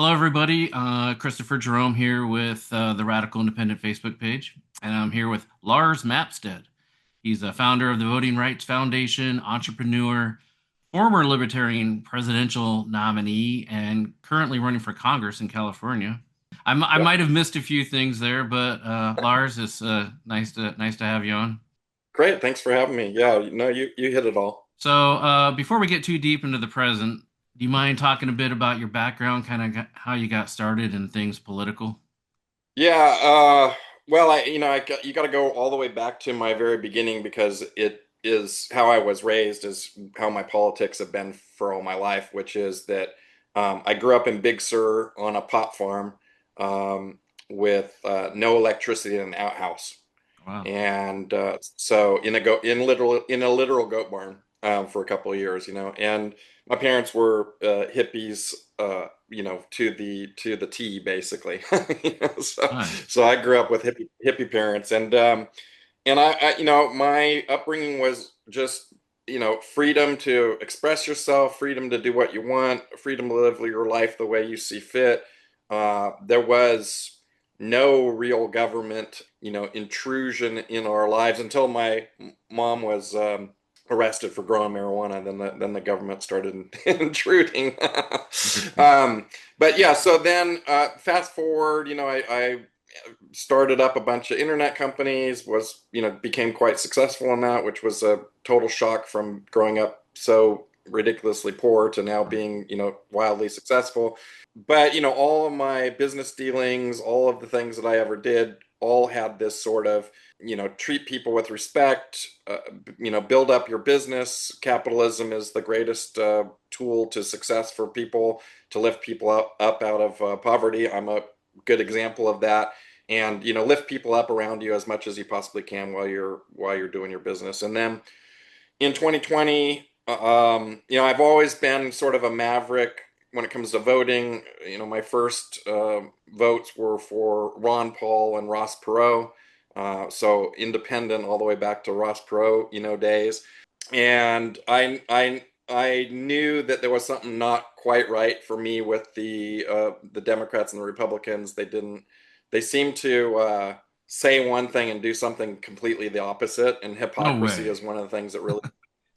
Hello, everybody. Christopher Jerome here with the Radical Independent Facebook page, and I'm here with Lars Mapstead. He's a founder of the Voting Rights Foundation, entrepreneur, former Libertarian presidential nominee, and currently running for Congress in California. I Yep. might have missed a few things there, but Lars, it's nice to have you on. Great. Thanks for having me. Yeah, no, you hit it all. So, before we get too deep into the present, do you mind talking a bit about your background, kind of how you got started in things political? Yeah, well, you got to go all the way back to my very beginning because it is how I was raised, is how my politics have been for all my life, which is that I grew up in Big Sur on a pot farm with no electricity in an outhouse. Wow. And so in a literal goat barn for a couple of years, and my parents were hippies, to the T basically. So Nice. so I grew up with hippie parents, and my upbringing was just freedom to express yourself, freedom to do what you want, freedom to live your life the way you see fit. There was no real government, intrusion in our lives until my mom was arrested for growing marijuana. Then the government started intruding. Interesting. But yeah, so then fast forward, I started up a bunch of internet companies, became quite successful in that, which was a total shock from growing up so ridiculously poor to now being, wildly successful. But, all of my business dealings, all of the things that I ever did, all had this sort of, treat people with respect, build up your business. Capitalism is the greatest tool to success for people, to lift people up out of poverty. I'm a good example of that. And lift people up around you as much as you possibly can while you're doing your business. And then in 2020, I've always been sort of a maverick when it comes to voting. My first votes were for Ron Paul and Ross Perot, so independent all the way back to Ross Perot, days. And I knew that there was something not quite right for me with the Democrats and the Republicans. They seemed to say one thing and do something completely the opposite. And No hypocrisy way. is one of the things that really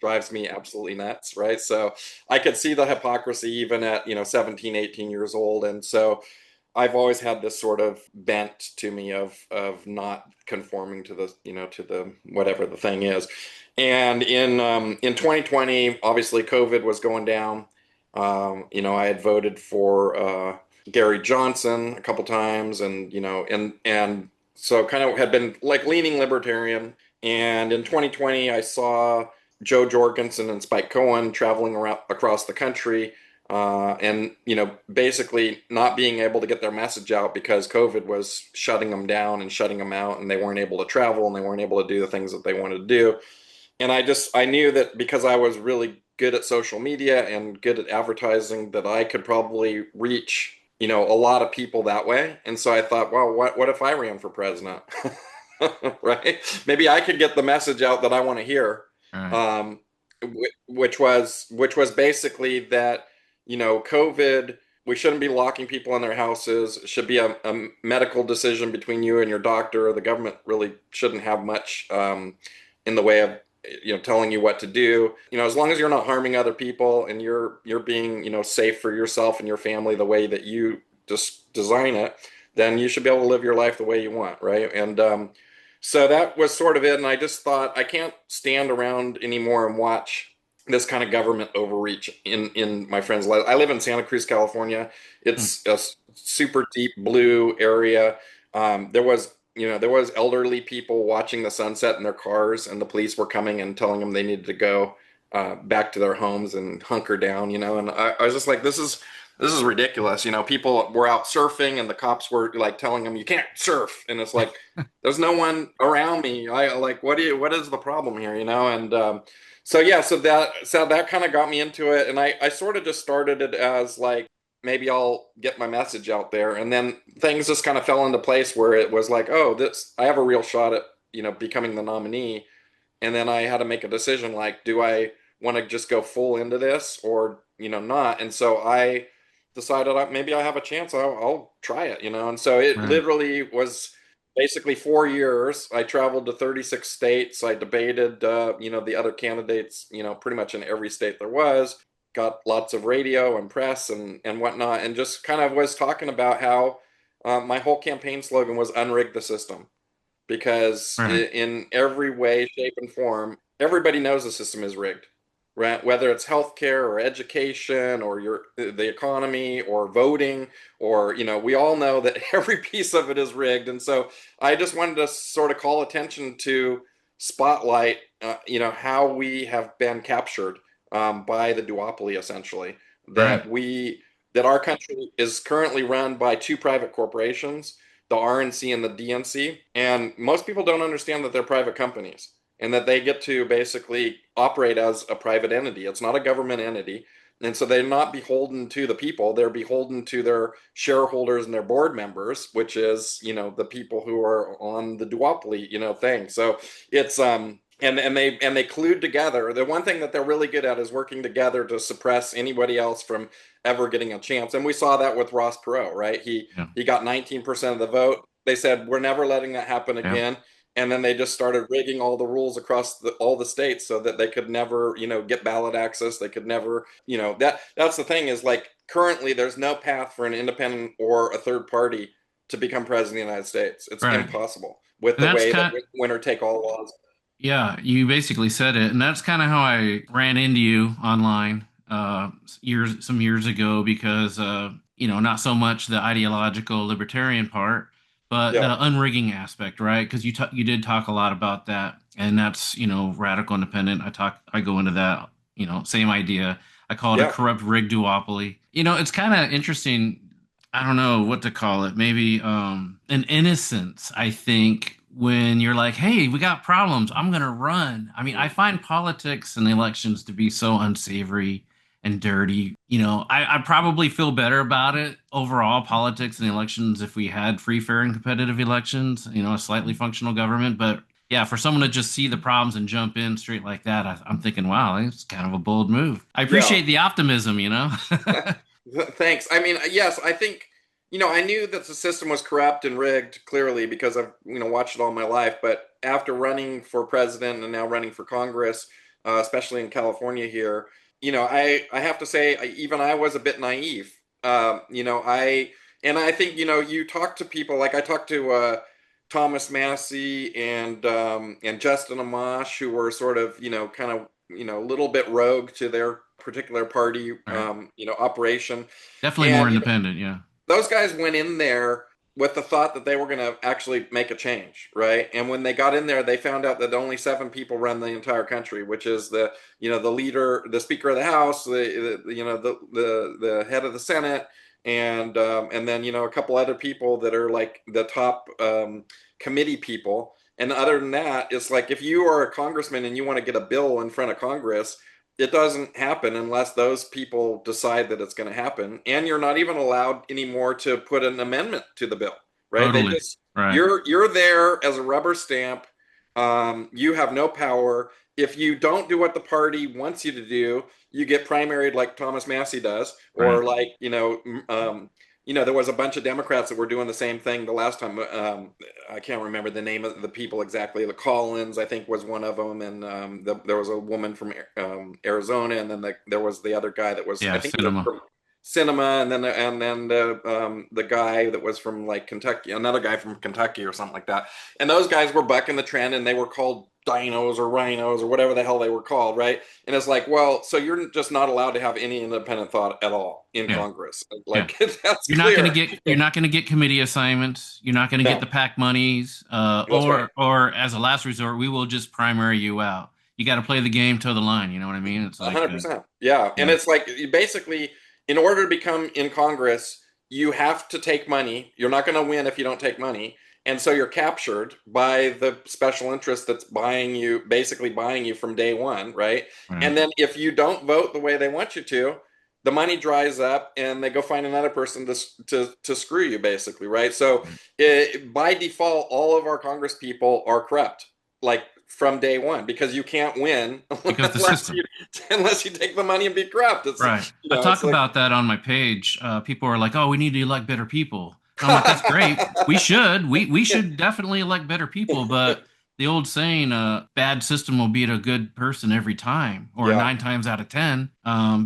drives me absolutely nuts, right? So I could see the hypocrisy even at, 17, 18 years old. And so I've always had this sort of bent to me of not conforming to the whatever the thing is. And in 2020, obviously COVID was going down. I had voted for Gary Johnson a couple times, and so kind of had been like leaning libertarian. And in 2020, I saw Joe Jorgensen and Spike Cohen traveling around across the country, and basically not being able to get their message out because COVID was shutting them down and shutting them out, and they weren't able to travel and they weren't able to do the things that they wanted to do. And I knew that because I was really good at social media and good at advertising, that I could probably reach, a lot of people that way. And so I thought, well, what if I ran for president? Right? Maybe I could get the message out that I want to hear. All right. Um, which was basically that, COVID, we shouldn't be locking people in their houses. It should be a medical decision between you and your doctor. The government really shouldn't have much in the way of telling you what to do. As long as you're not harming other people and you're being safe for yourself and your family the way that you just design it, then you should be able to live your life the way you want, right? And so that was sort of it. And I just thought I can't stand around anymore and watch this kind of government overreach in my friends' life. I live in Santa Cruz, California. Hmm. It's a super deep blue area. There was elderly people watching the sunset in their cars, and the police were coming and telling them they needed to go back to their homes and hunker down. And I was just like, this is ridiculous. People were out surfing, and the cops were like telling them you can't surf, and it's like there's no one around me. I like, what is the problem here? And so yeah, so that kind of got me into it, and I sort of just started it as like maybe I'll get my message out there, and then things just kind of fell into place where it was like, oh, this I have a real shot at becoming the nominee, and then I had to make a decision like, do I want to just go full into this or not? And so I decided maybe I have a chance. I'll try it, you know. And so it Right. literally was basically 4 years. I traveled to 36 states. I debated, the other candidates, pretty much in every state there was. Got lots of radio and press and whatnot, and just kind of was talking about how my whole campaign slogan was unrig the system because Right. in every way, shape, and form, everybody knows the system is rigged, right? Whether it's healthcare or education or the economy or voting, or we all know that every piece of it is rigged. And so I just wanted to sort of call attention to spotlight, how we have been captured by the duopoly, essentially. Right. That our country is currently run by two private corporations, the RNC and the DNC. And most people don't understand that they're private companies and that they get to basically operate as a private entity. It's not a government entity. And so they're not beholden to the people. They're beholden to their shareholders and their board members, which is, the people who are on the duopoly, thing. So it's and they collude together. The one thing that they're really good at is working together to suppress anybody else from ever getting a chance. And we saw that with Ross Perot, right? He Yeah. he got 19% of the vote. They said, we're never letting that happen Yeah. again. And then they just started rigging all the rules across all the states so that they could never, get ballot access. They could never, that's the thing is like currently there's no path for an independent or a third party to become president of the United States. It's Right. impossible with And the that's way that kind winner take all laws. Yeah, you basically said it, and that's kind of how I ran into you online some years ago because not so much the ideological libertarian part, but Yeah. the unrigging aspect, right? Because you did talk a lot about that, and that's radical independent. I go into that, same idea. I call it a Yeah. corrupt rig duopoly. It's kind of interesting. I don't know what to call it. Maybe an innocence, I think, when you're like, hey, we got problems. I'm going to run. I mean, I find politics and elections to be so unsavory and dirty. I probably feel better about it overall, politics and elections, if we had free, fair, and competitive elections, a slightly functional government. But yeah, for someone to just see the problems and jump in straight like that, I'm thinking, wow, it's kind of a bold move. I Yeah. appreciate the optimism. Thanks. I mean, yes, I think, I knew that the system was corrupt and rigged clearly because I've, watched it all my life. But after running for president and now running for Congress, especially in California here, I have to say, even I was a bit naive. And I think, you talk to people like I talked to Thomas Massey and Justin Amash, who were sort of, kind of, a little bit rogue to their particular party, Right. operation. Definitely more And independent. Yeah. those guys went in there with the thought that they were going to actually make a change, right? And when they got in there, they found out that only 7 people run the entire country, which is the leader, the Speaker of the House, the head of the Senate, and then a couple other people that are like the top committee people. And other than that, it's like if you are a congressman and you want to get a bill in front of Congress, it doesn't happen unless those people decide that it's going to happen. And you're not even allowed anymore to put an amendment to the bill, right? They Totally. just Right. you're there as a rubber stamp. You have no power. If you don't do what the party wants you to do, you get primaried like Thomas Massey does, Right. or like there was a bunch of Democrats that were doing the same thing the last time. I can't remember the name of the people exactly. The Collins, I think, was one of them, and there was a woman from Arizona, and then there was the other guy that was, I Yeah. think, he was Cinema. from Cinema, and then the guy that was from like Kentucky, another guy from Kentucky or something like that. And those guys were bucking the trend, and they were called dinos or rhinos or whatever the hell they were called, right? And it's like, well, so you're just not allowed to have any independent thought at all in Yeah. Congress. Yeah. Like that's You're not going to clear. get you're not going to get committee assignments. You're not going to get No, the PAC monies. that's right. Or as a last resort, we will just primary you out. You got to play the game to the line. You know what I mean? It's like, 100%. Yeah. And yeah. it's like you basically, in order to become in Congress, you have to take money. You're not going to win if you don't take money. And so you're captured by the special interest that's basically buying you from day one, right? Right. And then if you don't vote the way they want you to, the money dries up and they go find another person to screw you, basically, right? So Right. by default, all of our Congress people are corrupt, like from day one because you can't win because the unless system. you unless you take the money and be corrupt. It's Right. I it's talk like about that on my page. People are like, "Oh, we need to elect better people." And I'm like, "That's great. We should. We should definitely elect better people." But the old saying, "Bad system will beat a good person every time, or yeah, 9 times out of 10,"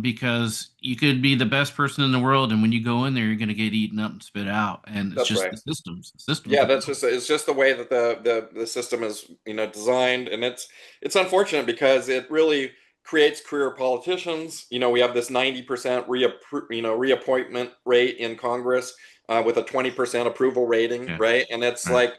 because you could be the best person in the world, and when you go in there, you're going to get eaten up and spit out. And it's that's just right. the systems. The systems Yeah, that that's just it's just the way that the system is, designed, and it's unfortunate because it really creates career politicians. We have this 90% reappointment rate in Congress, with a 20% approval rating, yeah. right? And it's Right. like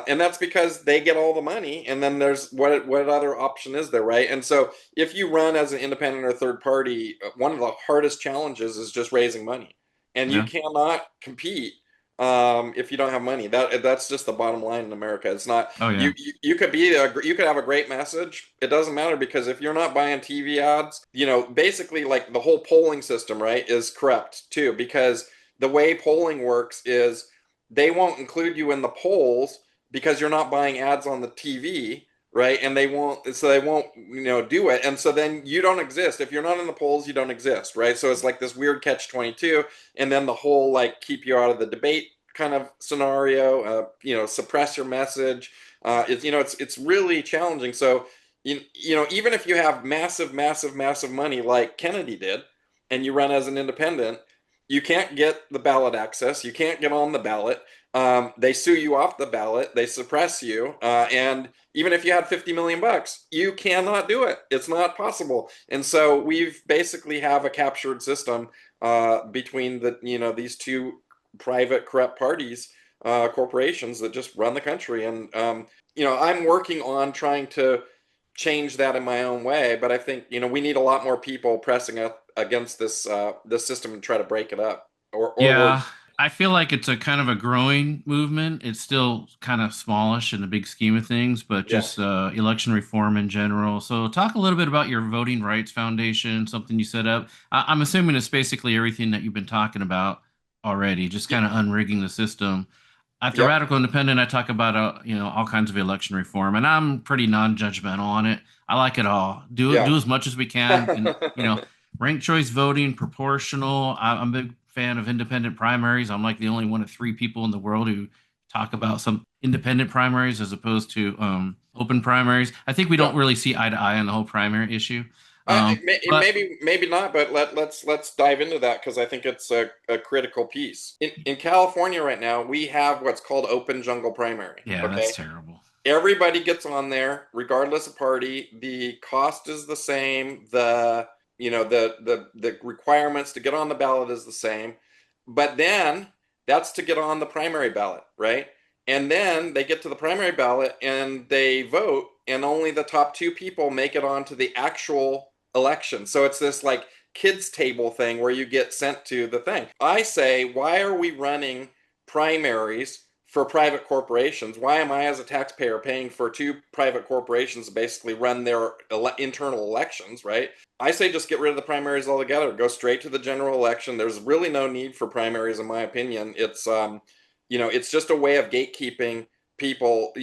and that's because they get all the money, and then there's what other option is there, right? And so if you run as an independent or third party, one of the hardest challenges is just raising money, and you Yeah. cannot compete if you don't have money. That's just the bottom line in America. It's not Oh yeah. you could you could have a great message. It doesn't matter because if you're not buying TV ads, basically like the whole polling system, right, is corrupt too, because the way polling works is they won't include you in the polls because you're not buying ads on the TV, right? And they won't do it. And so then you don't exist. If you're not in the polls, you don't exist, right? So it's like this weird catch 22, and then the whole like keep you out of the debate kind of scenario, suppress your message. It's really challenging. So even if you have massive, massive, massive money like Kennedy did, and you run as an independent, you can't get the ballot access. You can't get on the ballot. They sue you off the ballot. They suppress you, and even if you had 50 million bucks, you cannot do it. It's not possible. And so we've basically have a captured system between these two private corrupt parties, corporations that just run the country. And I'm working on trying to change that in my own way, but I think we need a lot more people pressing up against this system and try to break it up, or we're Yeah, I feel like it's a kind of a growing movement. It's still kind of smallish in the big scheme of things, but yeah, just election reform in general. So, talk a little bit about your Voting Rights Foundation, something you set up. I'm assuming it's basically everything that you've been talking about already, just kind of unrigging the system. At the yep, Radical Independent, I talk about all kinds of election reform, and I'm pretty non-judgmental on it. I like it all. Do yeah. as much as we can, and ranked choice voting, proportional. I'm a big fan of independent primaries. I'm like the only one of three people in the world who talk about some independent primaries as opposed to open primaries. I think we Yeah. don't really see eye to eye on the whole primary issue. But Maybe not, but let's dive into that because I think it's a critical piece. In California right now, we have what's called open jungle primary. yeah, Okay, that's terrible. everybody gets on there regardless of party. The cost is the same. The requirements to get on the ballot is the same, but then that's to get on the primary ballot, right? And then they get to the primary ballot and they vote, and only the top two people make it onto the actual election. So it's this like kids table thing where you get sent to the thing. I say, why are we running primaries for private corporations? Why am I, as a taxpayer, paying for two private corporations to basically run their internal elections, right? I say just get rid of the primaries altogether. Go straight to the general election. There's really no need for primaries, in my opinion. It's just a way of gatekeeping people.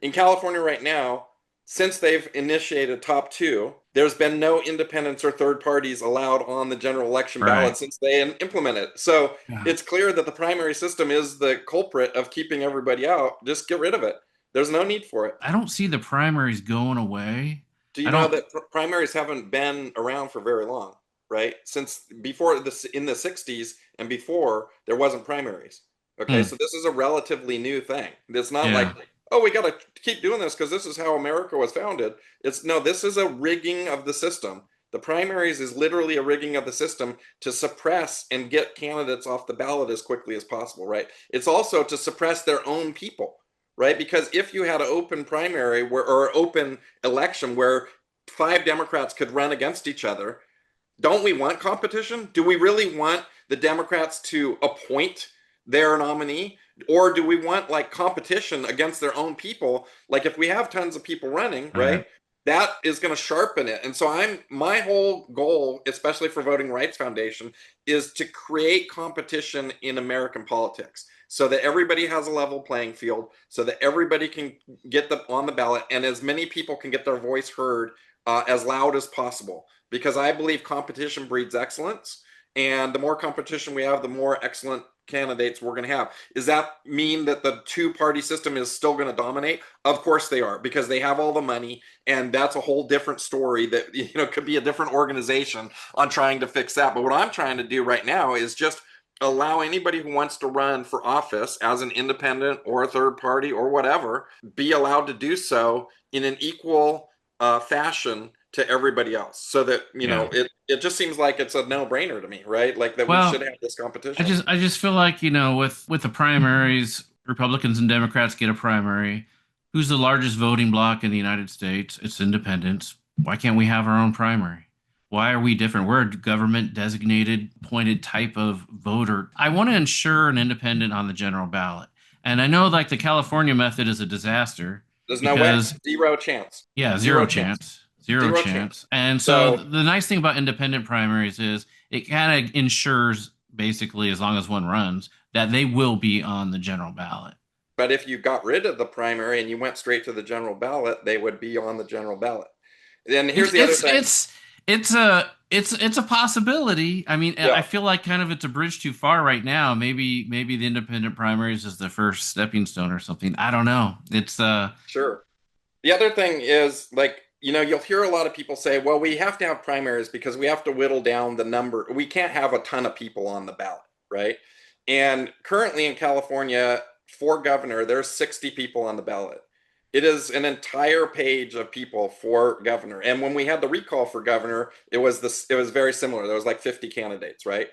In California right now, since they've initiated top two, there's been no independents or third parties allowed on the general election Right. ballot since they implemented it. So Yeah. it's clear that the primary system is the culprit of keeping everybody out. Just get rid of it. There's no need for it. I don't see the primaries going away. Do I you know don't. that primaries haven't been around for very long, right? Since before this in the 60s and before, there wasn't primaries. Okay, Hmm, so this is a relatively new thing. It's not like, yeah. oh, we got to keep doing this because this is how America was founded. It's no, this is a rigging of the system. The primaries is literally a rigging of the system to suppress and get candidates off the ballot as quickly as possible, right? It's also to suppress their own people, right? Because if you had an open primary or open election where five Democrats could run against each other, don't we want competition? Do we really want the Democrats to appoint their nominee? Or do we want like competition against their own people? Like if we have tons of people running, Right. right? that is going to sharpen it. And so my whole goal, especially for Voting Rights Foundation, is to create competition in American politics so that everybody has a level playing field, so that everybody can get on the ballot, and as many people can get their voice heard as loud as possible. Because I believe competition breeds excellence, and the more competition we have, the more excellent candidates we're going to have. Does that mean that the two-party system is still going to dominate? Of course they are, because they have all the money, and that's a whole different story that could be a different organization on trying to fix that. But what I'm trying to do right now is just allow anybody who wants to run for office as an independent or a third party or whatever be allowed to do so in an equal fashion to everybody else, so that Yeah. it just seems like it's a no-brainer to me, right? Like that we should Well, have this I competition. just I just feel like, with the primaries, Republicans and Democrats get a primary. Who's the largest voting bloc in the United States? It's independents. Why can't we have our own primary? Why are we different? We're a government designated, appointed type of voter. I want to ensure an independent on the general ballot. And I know like the California method is a disaster There's no way. because Zero chance. yeah, Zero zero chance. chance. Zero Zero chance. chance. And so So, the nice thing about independent primaries is it kind of ensures, basically, as long as one runs, that they will be on the general ballot. but if you got rid of the primary and you went straight to the general ballot, they would be on the general ballot. And here's It's the other it's thing. it's it's a possibility. I mean, I Yeah, feel like kind of it's a bridge too far right now. Maybe the independent primaries is the first stepping stone or something. I don't know. It's sure. The other thing is like, you'll hear a lot of people say, well, we have to have primaries because we have to whittle down the number. We can't have a ton of people on the ballot, right? And currently in California, for governor, there's 60 people on the ballot. It is an entire page of people for governor. And when we had the recall for governor, it was very similar. There was like 50 candidates, right?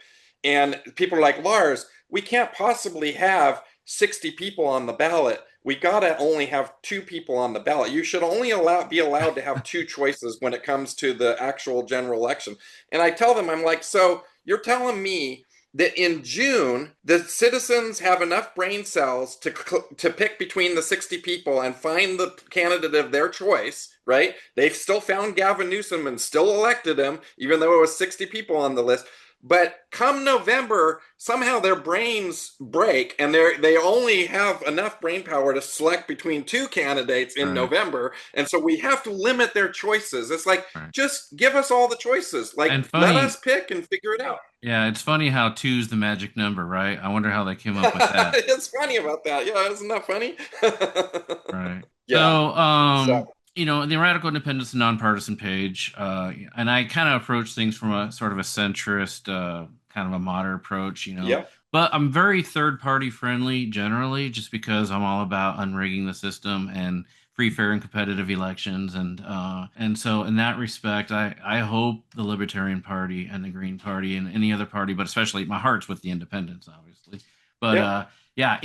And people are like, Lars, we can't possibly have 60 people on the ballot. We gotta only have two people on the ballot. You should only be allowed to have two choices when it comes to the actual general election. And I tell them, I'm like, so you're telling me that in June the citizens have enough brain cells to pick between the 60 people and find the candidate of their choice, right? They've still found Gavin Newsom and still elected him, even though it was 60 people on the list. But come November, somehow their brains break and they only have enough brain power to select between two candidates in right, November. And so we have to limit their choices. It's like, right. just give us all the choices. Like, And let funny, us pick and figure it out. yeah, it's funny how two's the magic number, right? I wonder how they came up with that. It's funny about that. Yeah, isn't that funny? Right. So, Yeah. So, the Radical Independence Nonpartisan page, and I kind of approach things from a sort of a centrist, kind of a moderate approach. yeah. But I'm very third party friendly generally, just because I'm all about unrigging the system and free, fair, and competitive elections. And so in that respect, I hope the Libertarian Party and the Green Party and any other party, but especially my heart's with the independents, obviously. But Yeah. yeah,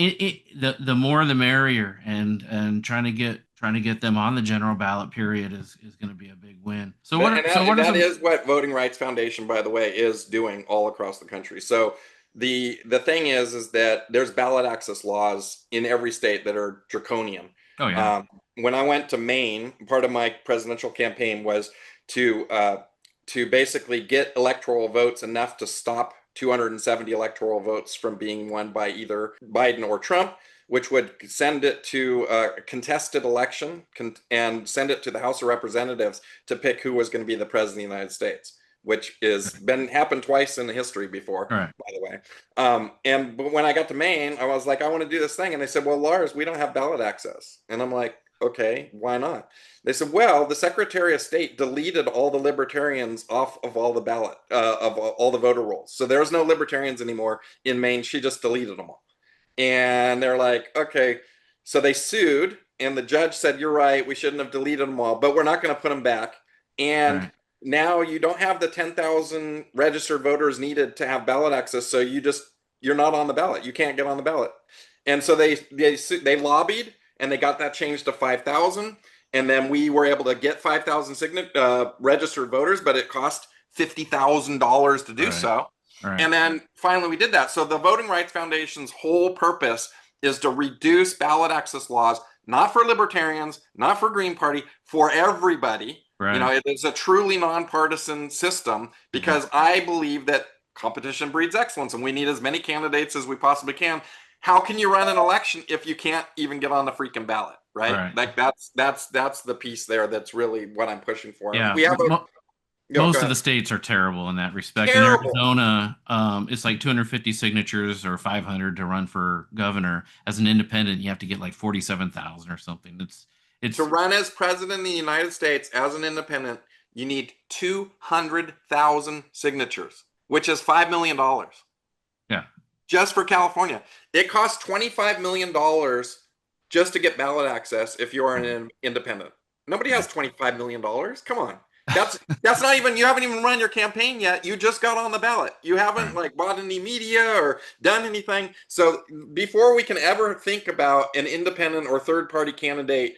the more the merrier, and trying to get them on the general ballot period is going to be a big win. So what And are so what are that some is what Voting Rights Foundation, by the way, is doing all across the country. So the thing is that there's ballot access laws in every state that are draconian. oh yeah, Um, when I went to Maine, part of my presidential campaign was to to basically get electoral votes enough to stop 270 electoral votes from being won by either Biden or Trump, which would send it to a contested election and send it to the House of Representatives to pick who was going to be the president of the United States, which is been happened twice in history before, all right, by the way. But when I got to Maine, I was like, I want to do this thing, and they said, well, Lars, we don't have ballot access, and I'm like, okay, why not? They said, well, the Secretary of State deleted all the libertarians off of all the ballot of all the voter rolls, so there's no libertarians anymore in Maine. She just deleted them all. And they're like, okay. So they sued, and the judge said, you're right, we shouldn't have deleted them all, but we're not going to put them back. all And right, now you don't have the 10,000 registered voters needed to have ballot access. So you're not on the ballot. You can't get on the ballot. And so they lobbied, and they got that changed to 5,000. And then we were able to get 5,000 registered voters, but it cost $50,000 to all do right, so. all right. And then finally we did that. So the Voting Rights Foundation's whole purpose is to reduce ballot access laws, not for libertarians, not for Green Party, for everybody. Right. It is a truly nonpartisan system Hmm. because I believe that competition breeds excellence and we need as many candidates as we possibly can. How can you run an election if you can't even get on the freaking ballot, right? Right. Like that's the piece there that's really what I'm pushing for. And Yeah. we have a go Most of ahead. the states are terrible in that respect. In Terrible. Arizona, it's like 250 signatures or 500 to run for governor. As an independent, you have to get like 47,000 or something. To It's run as president of the United States as an independent, you need 200,000 signatures, which is $5 million yeah, just for California. It costs $25 million just to get ballot access if you are an independent. Nobody yeah, has $25 million. Come on. That's not even you haven't even run your campaign yet. You just got on the ballot. You haven't right. like bought any media or done anything. So before we can ever think about an independent or third party candidate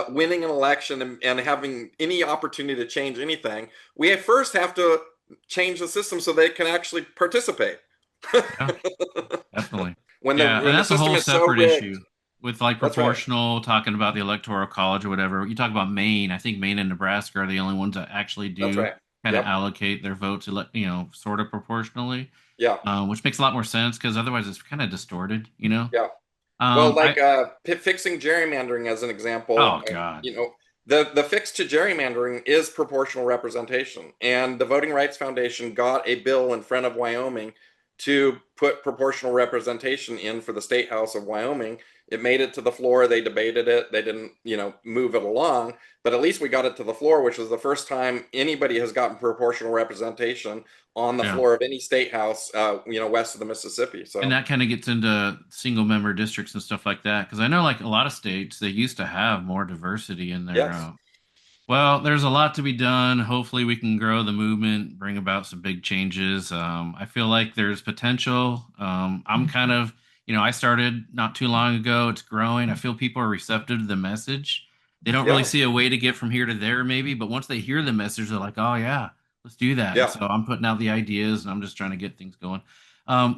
winning an election and having any opportunity to change anything, we first have to change the system so they can actually participate. Yeah, definitely. when the Yeah, and when the that's a system whole is so separate rigged. issue with like That's right. proportional, talking about the electoral college or whatever. You talk about Maine. I think Maine and Nebraska are the only ones that actually That's do right. kind of Yep. allocate their votes, sort of proportionally, Yeah. which makes a lot more sense because otherwise it's kind of distorted. Yeah. Well, like I fixing gerrymandering as an example, Oh God. the fix to gerrymandering is proportional representation, and the Voting Rights Foundation got a bill in front of Wyoming to put proportional representation in for the state house of Wyoming. It made it to the floor. They debated it. They didn't, move it along, but at least we got it to the floor, which was the first time anybody has gotten proportional representation on the Yeah. floor of any state house, west of the Mississippi. And So that kind of gets into single member districts and stuff like that. Because I know, like a lot of states, they used to have more diversity in their. yes. Well, there's a lot to be done. Hopefully, we can grow the movement, bring about some big changes. I feel like there's potential. I'm kind of, I started not too long ago. It's growing. I feel people are receptive to the message. They don't really Yeah. see a way to get from here to there, maybe, but once they hear the message, they're like, oh, yeah, let's do that. And Yeah. so I'm putting out the ideas and I'm just trying to get things going.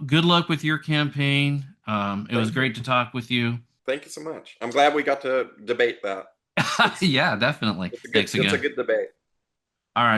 Good luck with your campaign. It was Thank you. great to talk with you. Thank you so much. I'm glad we got to debate that. It's Yeah, definitely. it's a good Thanks it's a again. good debate. All right.